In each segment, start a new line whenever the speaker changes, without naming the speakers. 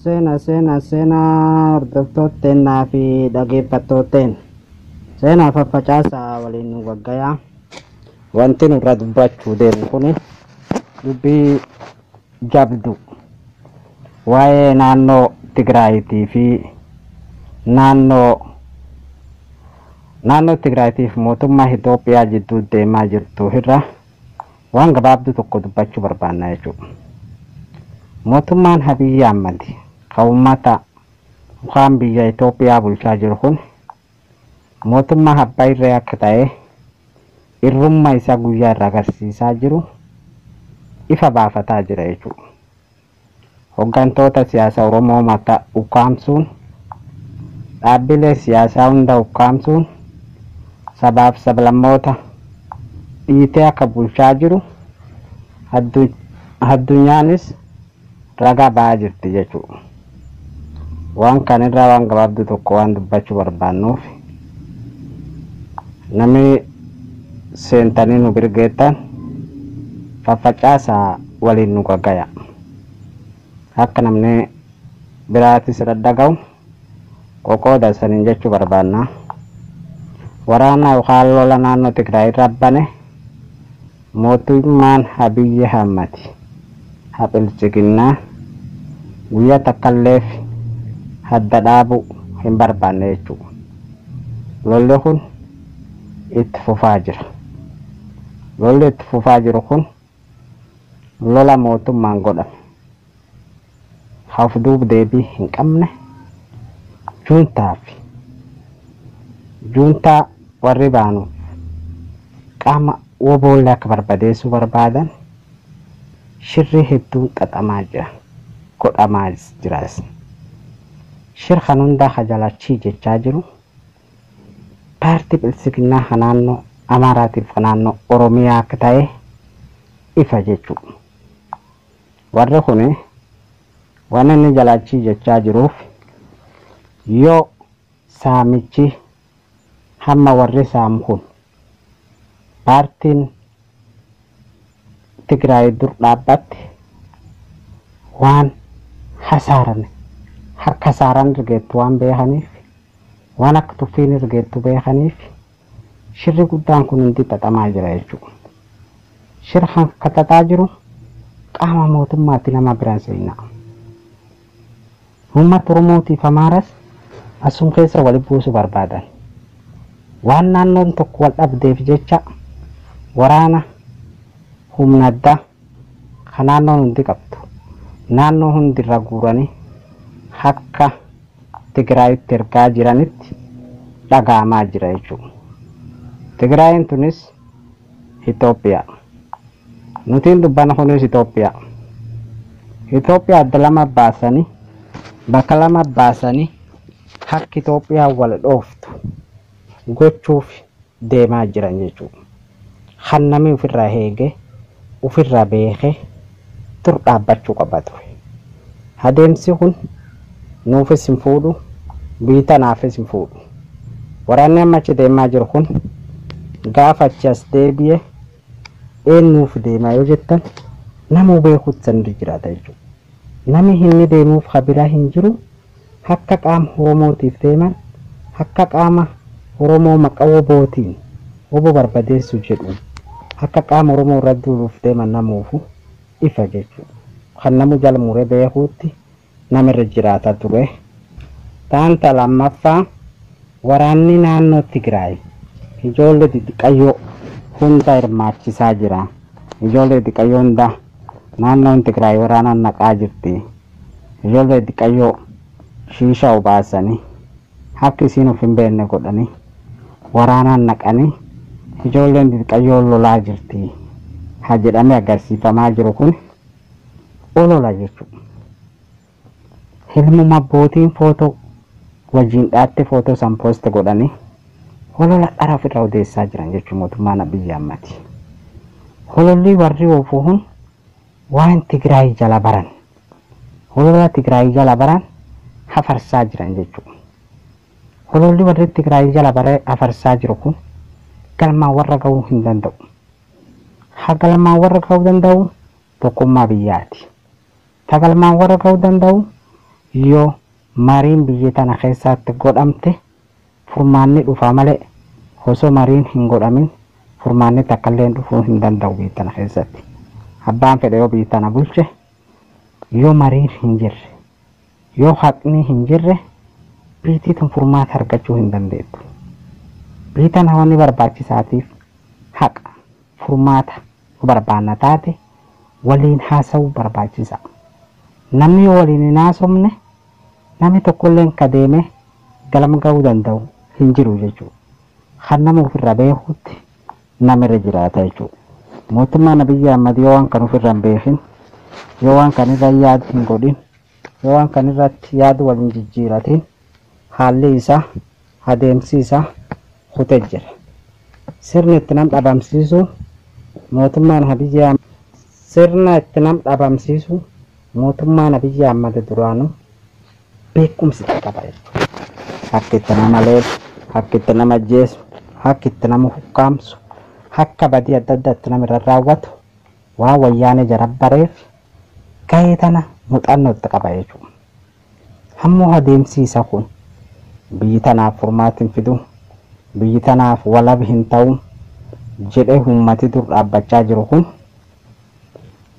Seenaa hordoftoottennaa fi dhaggeeffattootteen seenaa faffacaasaa waliin nu gaggayaa. Wanti nurra dubbachuu deemu kun dubbii jabdu waa'ee naannoo Tigraayitii fi naannoo Tigraayitii fi mootummaa Itoophiyaa jidduu deemaa jirtu irra waan gabaabduu tokko dubbachuu barbaanna jechuudha. Mootummaan Abiy Ahmed kan uummata waan biyya Itoophiyaa bulchaa jiru kun mootummaa abbaa irree akka ta'e irrummaa isaa guyyaa irraa agarsiisaa jiru ifa baafataa jira jechuudha. Hooggantoota siyaasaa Oromoo mata ukkaamsuun, dhaabbilee siyaasaa hunda ukkaamsuun, sabaaf sablammoota dhiitee akka bulchaa jiru addunyaanis ragaa ba'aa jirti jechuudha. Waan kanarraa waan gabaabduu tokko waan dubbachuu barbaannuuf namni seentanii nu birgeettan faffacaasaa waliin nu gaggaya. Akka namni biraatis dhaga'u qoqooda saniin jechuu barbaanna. Waraana yookaan lola naannoo Tigraay irra bane mootummaan Abiy Ahmed hapilchiginnaa guyyaa takkalleef hadda dhaabu hin barbaanne jechuudha. Lolli kun itti fufaa jira. Lolli itti fufaa jiru kun lola mootummaan godhame. Hafduuf deebii hin qabne juuntaa warri baanu qaama woboolle akka barbadeessuu barbaadan shirri hedduun xaxamaa jira, godhamaa jiras. Shir kan hundaa kajalachii jechaa jiru paartii bilisiginnaa naannoo Amaaraatiif naannoo Oromiyaa akka ta'e ifa jechuudha. Warri kun waan inni jalachii jechaa jiruuf yoo saamichi hamma warri saamu kun paartiin Tigraay dur dhaabbatte waan harka saaraan ergeettu waan beekaniif, waan akka tuffiin ergeettu beekaniif shirri guddaan kun hundi xaxamaa jira jechuudha. Shirri kan xaxaa jiru qaama mootummaatti nama biraan seenaa. Uummata Oromootiif Amaaras asum keessa wali buusuu barbaadan. Waan naannoon tokko wal dhabdeef jecha waraana humna addaa kan naannoon hundi qabdu naannoo hundi irra guuranii akka Tigraayitti ergaa jiranitti dhaga'amaa jira jechuudha. Tigraayin tunis Itoophiyaa. Nutiin dubbana kunis Itoophiyaa. Itoophiyaa adda lama baasanii bakka lama baasanii akka Itoophiyaa wal dhooftu gochuuf deemaa jiran jechuudha. Kan namni ofirraa eege ofirraa beekee dur dhaabbachuu qaba ture. Adeemsi kun nuufis hin fuudhu, biyya naafis hin fuudhu. Waraanni amma achi deemaa jiru kun gaafa achi as deebi'e eenyuuf deemaa yoo jettan nama beekuutti sandi jiraata jechuudha. Namni inni deemuuf habiraa hin jiru. Akka qaama Oromootiif deeman, akka qaama Oromoo maqaa wobootiin wobo barbadeessu jedhu akka qaama Oromoo irra duuluuf deeman namuufu ifa jechuudha. Kan namu jala muree beekuutti namirra jiraata ture. Taanta lammaffaa waraanni naannoo Tigraay ijoollee xixiqqayyoo hunda hirmaachisaa jira. Ijoollee xixiqqayyoo hunda naannoon Tigraay waraanaan naqaa jirti. Ijoollee xixiqqayyoo shiisha obaasanii akka isiin of hin beekne godhanii waraanaan naqanii ijoolleen xixiqqayyoo lolaa jirti haa jedhamee agarsiifamaa jiru kun olola jechuudha. Ilmuma abbootiin footoo wajjin dhaatte footoo san pooste godhanii olola dhara ofirraa odeessaa jiran jechuudha mootummaan Abiy Ahmed. Hololli warri oofuu kun waan Tigraay jala baran. Olola Tigraay jala baran hafarsaa jiran jechuudha. Hololli warri Tigraay jala bare hafarsaa jiru kun galmaan warra ga'uu hin danda'u. Ha galmaan warra ga'uu danda'u tokkummaa biyyaati. Ta galmaan warra ga'uu danda'u yoo mariin biyya tana keessatti godhamte furmaanni dhufa malee osoo mariin hin godhamin furmaanni takkallee dhufuu hin danda'u biyya tana keessatti. Abbaan fedhe yoo biyya tana bulche yoo mariin hin jirre yoo haqni hin jirre biyyi tun furmaata argachuu hin dandeettu. Biyyi tana wanni barbaachisaatiif haqa furmaata barbaanna taate waliin haasa'uu barbaachisa. Namni yoo waliin hin haasofne namni tokkolleen ka deeme galma ga'uu danda'u hin jiru jechuudha. Kan nama ofirra beekutti namirra jiraata jechuudha. Mootummaan Abiyyi Ahmad yoo waan kan ofirra hin beekin, yoo waan kan irra yaadu hin godhin, yoo waan kan irratti yaadu waliin jijjiiratin haalli isaa adeemsi isaa kutee jira. Sirni itti nam dhabamsiisu mootummaan Abiyyi Ahmad sirna itti nam dhabamsiisu mootummaan Abiyyi Ahmad duraanuu beekumsi qaba jechuudha. Akka itti nama leelu, akka itti nama ajjeesu, akka itti nama hukkaamsu, akka badii adda addaa itti nama irra raawwatu waa wayyaanee jarabbareef gahee tana muuxannoo itti qaba jechuudha. Ammoo adeemsi isaa kun biyyi tanaaf furmaata hin fidu, biyyi tanaaf walaba hin ta'u jedhee uummati dur dhaabbachaa jiru kun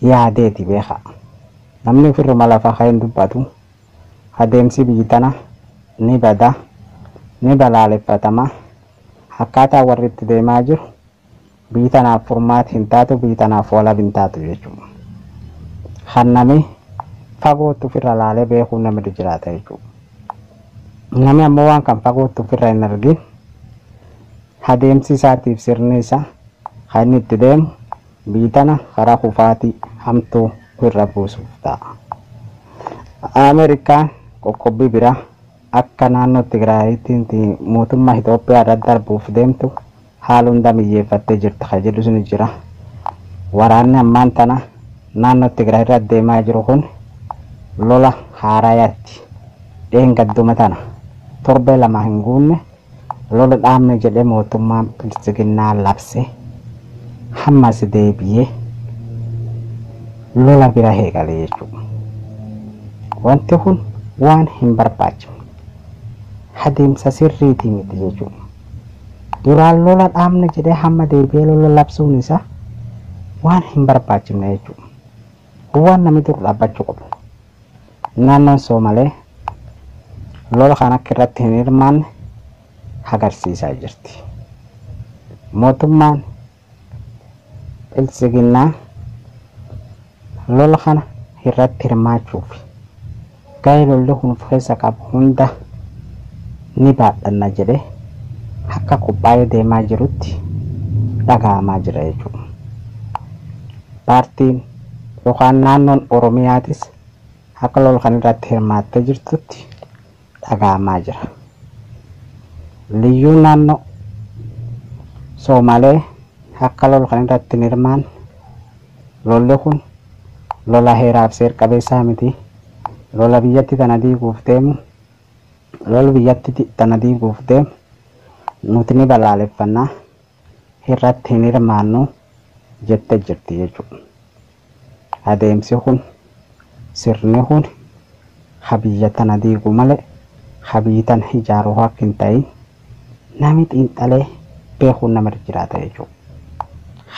yaadeeti beeka. Namni ofirruma lafa hin dubbatu adeemsi biyyi tana ni bada, ni balaaleffatama. Akkaataa warri itti deemaa jiru biyyi tanaaf furmaata hin taatu, biyyi tanaaf walaba hin taatu jechuudha. Kan namni fagootti ofirra laalee beekuun namni jiraata jechuudha. Namni ammoo waan kan fagootti ofirra hin argin adeemsi isaatiif sirni isaa kan inni itti deemu biyyi tana karaa kufaatii hamtuu irra buusuuf ta'a. Ameerikaan qoqqobbii biraa akka naannoo Tigraayitti mootummaa Itoophiyaa irra darbuuf deemtu haala hunda mijeeffattee jirti kan jedhu sun jira. Waraanni ammaan tana naannoo Tigraay irra deemaa jiru kun lola haarayaatti dheengadduma tana torbee lama hin guunne lola dhaabne jedhee mootummaan bilisiginnaa labse hammas deebi'ee lola bira eegale jechuudha. Wanti kun waan hin barbaachifne adeemsa sirriitii miti jechuudha. Duraan lola dhaabne jedhee hamma deebi'ee lola labsuun isaa waan hin barbaachifne jechuudha. Waan namni dur dhaabbachuu qabu. Naannoon Soomalee lola kan akka irratti hin hirmaanne agarsiisaa jirti. Mootummaan bilisiginnaa lola kana irratti hirmaachuuf gahee lolli kun keessa qabu hunda ni baadhanna jedhee akka qophaa'ee deemaa jirutti dhaga'amaa jira jechuudha. Paartiin yookaan naannoon Oromiyaatis akka lola kan irratti hirmaattee jirtutti dhaga'amaa jira. Liyyuu naannoo Soomalee akka lola kan irratti hin hirmaanne lolli kun lola heeraaf seer qabeessaa miti. Lola biyyatti tana diiguuf deemu, lola biyyatti tana diiguuf deemu nuti ni balaaleffannaa irratti hin hirmaannu jettee jirti jechuudha. Adeemsi kun sirni kun biyya tana diigu malee biyya tana ijaaruu akka hin ta'in namni xiinxalee beekuun nama jiraata jechuudha.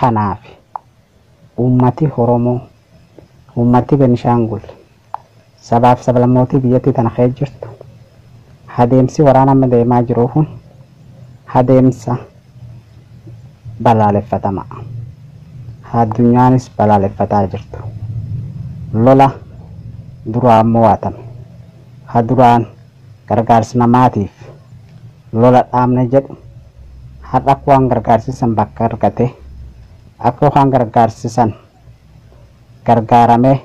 Kanaaf uummati Oromoo, uummati Benishaangul, sabaaf sablammootii biyyatti tana keessa jirtu adeemsi waraana amma deemaa jiru kun adeemsa balaaleffatama. Addunyaanis balaaleffataa jirtu. Lola duraan mo'atame. Duraan gargaarsa namaatiif lola dhaabne jedhu har'a akka waan gargaarsisan bakka argate akka waan gargaarsisan gargaaramee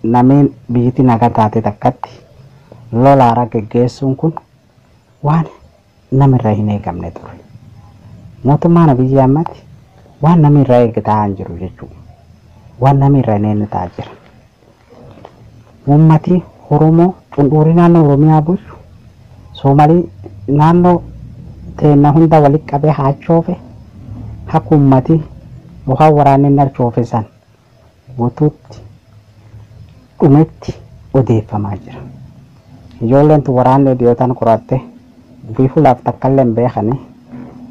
namni biyyatti nagaa taate takkatti lola haaraa geggeessuun kun waan namirraa hin eegamne ture. Mootummaan Abiyyi Ahmad waan namirraa eeggataa hin jiru jechuudha. Waan namirraa hin eeggataa jira. Uummati Oromoo cundurii naannoo Oromiyaa bulchu Soomalii naannoo teenya hunda walitti qabee haachoofe akka uummati yookaan waraanni narchoofe san guutuutti dhumetti odeeffamaa jira. ijoolleen tu waraanni dhiyootaan qoratte biifulaaf takkalleen beekanii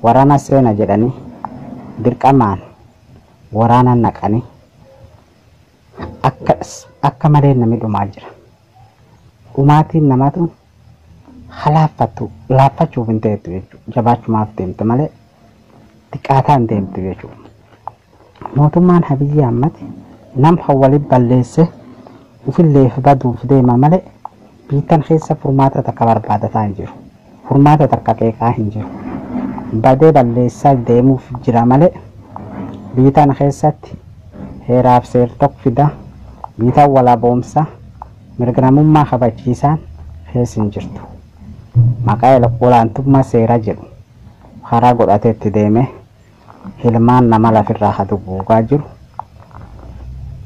waraana seena jedhanii dirqamaan waraana naqanii akka malee namni dhumaa jira. Dhumaatiin namatu laaffachuuf hin ta'etu jechuudha. Jabaachumaaf deemte malee xiqqaataa hin deemtu jechuudha. Mootummaan Abiyyi Ahmad nam hawwaliin balleesse ufillee baduuf deema malee biittan keessa furmaata takka barbaadataa hin jiru. Furmaata takka qeeqaa hin jiru. Badee balleessaa deemuuf jira malee biittan keessatti heeraaf seer tokko fida biitaan walaaboomsa mirga namummaa kabachiisaan keessa hin jirtu. Maqaa olaantummaa seeraa jedhu karaa godhateetti deeme hilmaan nama lafirraa hatu guugaa jiru.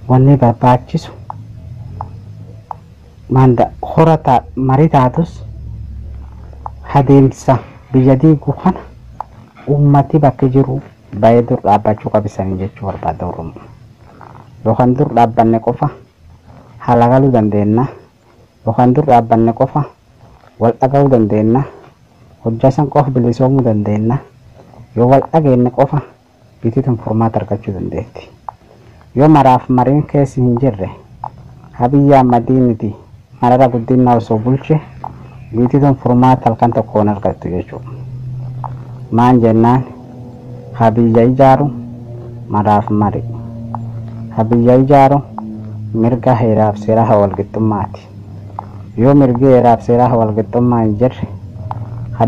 Wanni barbaachisu horata marii taatus adeemsa biyya diiguu kana ummati bakki jiru baay'ee dur dhaabbachuu qabisanii jechuu barbaada Oromoo. Yookaan dur dhaabbanne qofa haala galuu dandeenya. Yookaan dur dhaabbanne qofa wal dhaga'uu dandeenya. Hojjaa san qofa bilisoomuu dandeenya. Yoo wal dhageenye qofa biitituun furmaata argachuu dandeetti. Yoo maraaf mariin keessi hin jirre Abiyyi Ahmadiiniti marara guddinaa osoo bulche biitituun furmaata halkan tokkoon argattu jechuudha. Maan jennaan Abiyya ijaaru maraaf mari. Abiyya ijaaru mirga heeraaf seeraa walqixxummaati. Yoo mirgi heeraaf seeraa walqixxummaa hin jirre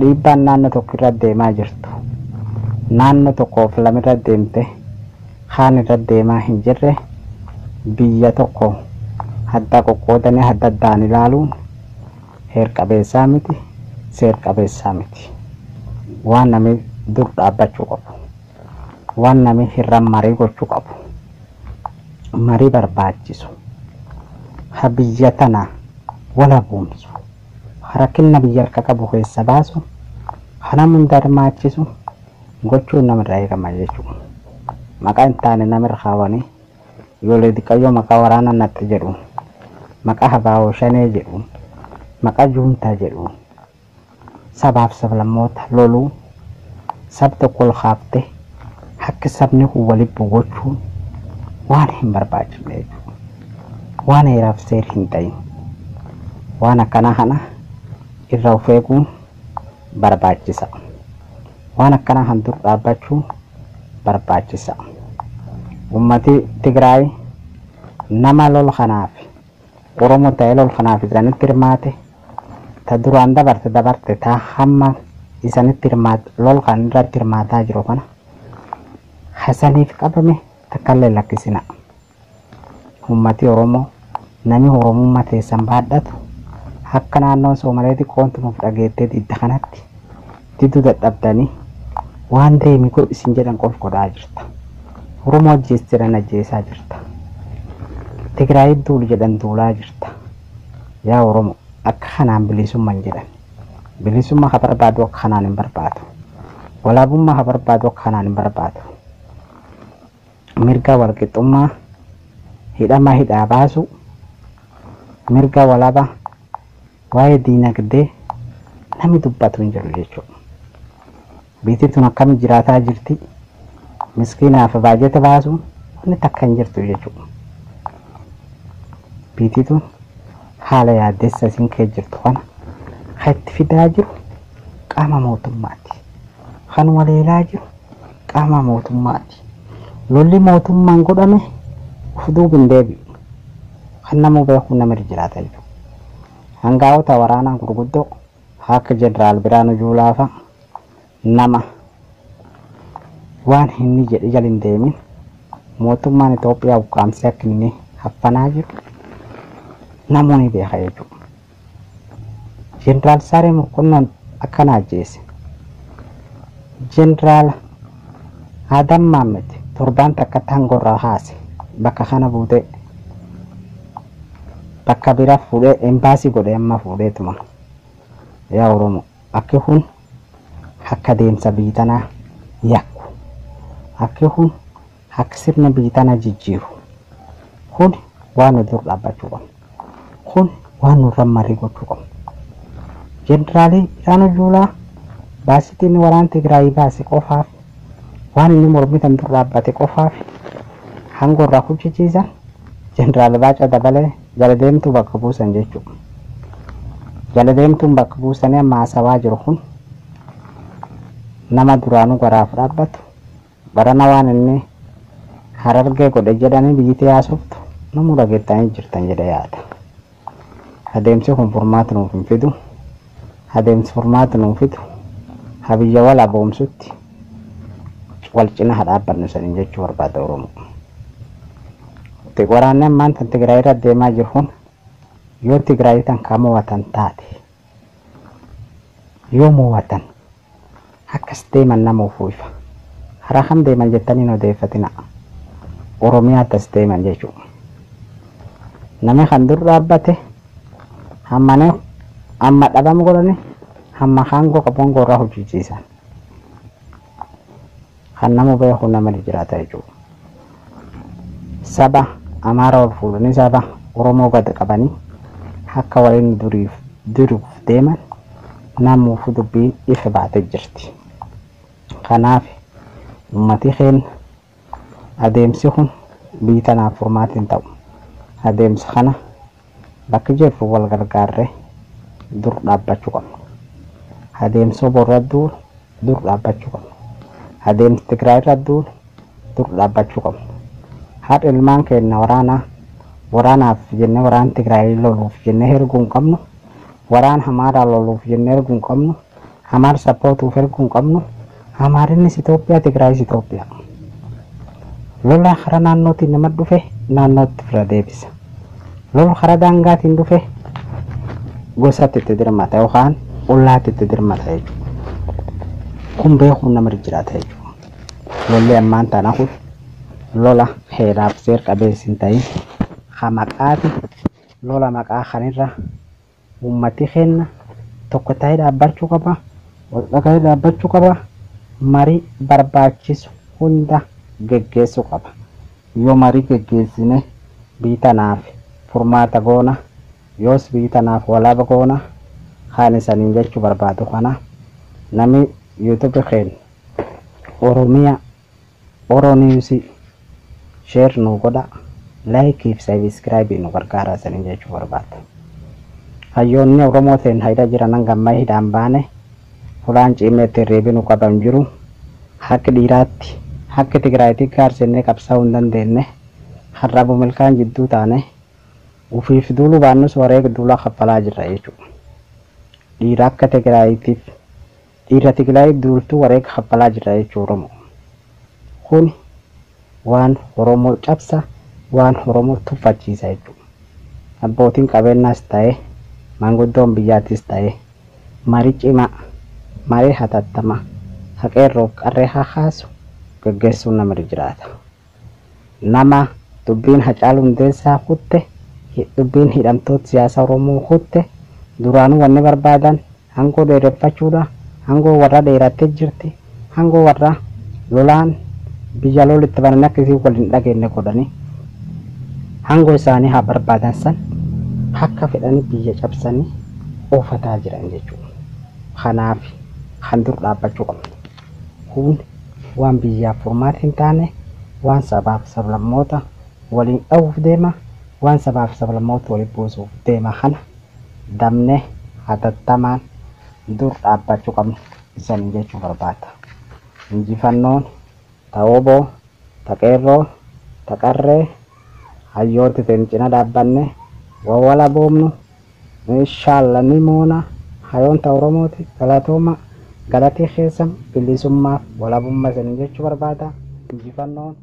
dhiibbaan naannoo tokko irra deemaa jirtu. Naannoo tokkoof lamirra deemte kaan irra deemaa hin jirre biyya tokko adda qoqqoodanii adda addaan ilaaluun heer qabeessaa miti, seer qabeessaa miti. Waan namni dur dhaabbachuu qabu. Waan namni irra marii gochuu qabu. Marii barbaachisu. Biyya tana wala buumsu. Rakkina biyya harka qabu keessa baasu. Kana hunda hirmaachisu gochuun namarraa eegama jechuudha. Maqaa hin taane namarra kaawwanii ijoollee xiqqayyoo maqaa waraana natti jedhu, maqaa habaawoo shanee jedhu, maqaa juuntaa jedhu sabaaf sablammoota loluu sab tokko ol kaaftee akka sabni kun walitti gochuun waan hin barbaachifne jechuudha. Waan heeraaf seer hin ta'in waan akkana kana irra of eeguun barbaachisa. Waan akkana kan dur dhaabbachuun barbaachisa. Ummati Tigraay nama lol kanaaf Oromoo ta'ee lol kanaaf isanitti hirmaate ta duraan dabarte ta hamma isanitti hirmaate lol kan irratti hirmaataa jiru kana hasaniif qabame takkallee lakkisina. Ummati Oromoo nami Oromummaa teessan baadhatu akka naannoo Somaaleetti qoontumaaf dhageettee didda kanatti diddu dadhabdanii waan deemi godhi isin jedhan qof godhaa jirta. Oromoo ajjeestiran ajjeesaa jirta. Tigraay duul jedhan duulaa jirta. Yaa Oromoo akka kanaan bilisummaan jedhan. Bilisummaa ha barbaadu akka kanaan hin barbaadu. Walaabummaa ha barbaadu akka kanaan hin barbaadu. Mirga walqixxummaa hidhaa baasu. Mirga walaabaa waa'ee diinagdee namni dubbatu hin jiru jechuudha. Biitituun akkam jiraataa jirti. Miskiinaaf baajata baasuun inni takka hin jirtu jechuudha. Biitituun haala yaaddeessa isin kee jirtu kana kan itti fidaa jiru qaama mootummaati. Kan waleelaa jiru qaama mootummaati. Lolli mootummaan godhame uf duuba hin deebi'u. Kan nama beeku namirra jiraata jechuudha. Hangaa'ota waraanaa gurguddoo akka Jeneraal Biraanuu Juulaa fa'a nama waan inni jedhe jala hin deemin mootummaan Itoophiyaa ukkaamsee akka inni haffanaa jiru namoonni beeka jechuudha. Jeneraal Saree Mokonnon akkana ajjeese. Jeneraal Adam Maammed torbaan takka tangorraa haase bakka kana buutee bakka bira fuudhee embaasii godhee amma fuudheetuma. Yaa Oromoo akka kun akka deemsa biitanaa yakku. Akka kun akka sirna biitanaa jijjiiru. Kun waan nu dur dhaabbachuu qabu. Kun waan nurra marii gochuu qabu. Jeneraali Biraanuu Juulaa baasitiin waraana Tigraay baase qofaaf waan inni mormitan dur dhaabbate qofaaf hangoo irraa hojjechiisan jeneraal Baacaa Dabalee jala deemtuu bakka buusan jechuudha. Jala deemtuun bakka buusanii amma haasawaa jiru kun nama duraanuu garaaf dhaabbatu barana waan inni Harargee godhe jedhanii biyyittii haasoftu namuu dhageettanii jirtan jedhe yaada. Adeemsi kun furmaata nuuf hin fidu. Adeemsi furmaata nuuf fidu ha biyya wal aboomsutti wal cina haa dhaabbannu saniin jechuu barbaada Oromoo. Waraanni ammaan tan Tigraay irra deemaa jiru kun yoo Tigraay tan kan mo'atan taate yoo mo'atan akkas deeman nama ufuufa. Hara kam deeman jettanii hin odeeffatina. Oromiyaattas deeman jechuudha. Namni kan dur dhaabbate amma dhabamu godhani hamma hangoo qabuun gorraa hojjechiisan. Kan nama beeku nama jiraata jechuudha. Saba Amaara ol fuudhanii saba Oromoo gad qabanii akka waliin duruuf deeman namuufu dubbiin ifa baatee jirti. Kanaaf uummatii keenya adeemsi kun biyya tanaaf furmaata hin ta'u. Adeemsa kana bakka jirru wal gargaarree dur dhaabbachuu qabna. Adeemsa borra dur dhaabbachuu qabna. Adeemsa Tigraay irra dur dhaabbachuu qabna. Haadha ilmaan keenya waraanaaf jennee waraana Tigraay loluuf jennee erguu hin qabnu. Waraana Amaaraa loluuf jennee erguu hin qabnu. Amaara sappootuuf erguu hin qabnu. Amaarinnis Itoophiyaa, Tigraayis Itoophiyaa. Lola karaa naannootiin nama dhufe naannootti fira deebisa. Lola karaa daangaatiin dhufe gosatti itti dirmata yookaan ollaatti itti dirmata jechuudha. Kun beekuun nama jiraata jechuudha. Lolli ammaan tana kun lola heeraaf seer qabeessi hin ta'in maqaati lola maqaa kanirra uummati keenya tokko ta'ee dhaabbachuu qaba. Wal dhaga'ee dhaabbachuu qaba. Marii barbaachisu hunda geggeessuu qaba. Yoo marii geggeessine biyya tanaaf furmaata goona. Yoos biyya tanaaf walaaba goona. Kaan isaniin jechuu barbaadu kana namni YouTube keenya Oronews share nu godha. Like fi subscribe nu gargaara isaniin jechuu barbaada. Hayyoonni Oromoo ta'een hayda jiran hangamma hidhaan baane fulaan cimeetti reebinu qaban jiru. Akka dhiiraatti akka Tigraayitti gaarsennee qabsaa'uu hin dandeenye har'abu milkaan jidduu taane ufiif duulu baannus wareega duula kaffalaa jirra jechuudha. Dhiira akka Tigraayittiif dhiira Tigraayiif duultuu wareega kaffalaa jirra jechuudha Oromoo. Kun waan Oromoo cabsa waan Oromoo tuffachiisa jechuudha. Abbootiin qabeenyaas ta'e maanguddoon biyyaattis ta'e marii cimaa marii hatattama haqeerroo qarree haasu geggeessuun nama jiraata. Nama dubbiin Hacaaluu Hundeessaa kutte dubbiin hidhamtoota siyaasa Oromoo kutte duraanuu wanni barbaadan hangoo dheereffachuudha. Hangoo warra dheerattee jirti. Hangoo warra lolaan biyya lolitti banan akkasii waliin dhageenye godhanii hangoo isaanii haa barbaadan san akka fedhanii biyya cabsanii oofataa jiran jechuudha. Kanaaf kan dur dhaabbachuu qabna. Kun waan biyyaaf furmaata hin taane waan sabaaf sablammoota waliin dha'uuf deema. Waan sabaaf sablammoota waliin buusuuf deema kana damne hatattamaan dur dhaabbachuu qabna isaniin jechuu barbaada. Injifannoon ta'ooboo taqeerroo taqarree hayyooti ta'in cina dhaabbanne wawwala boomnu inshaalla ni moona. Hayoonta Oromooti galatooma galatii keessan bilisummaaf walabummaa isaniin jechuu barbaada. Injifannoon